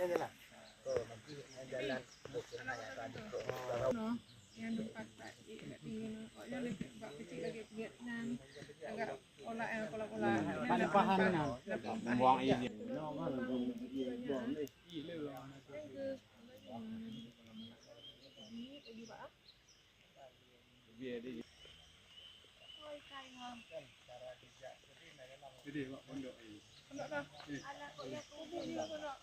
aja lah. Tuh nanti jalan no yang tempat tinggi yang lebih kecil lagi Vietnam agak pola Pahan-pahanan membuang ini. Jadi pondok ini. pondok dah anak kok ya kubu dia pondok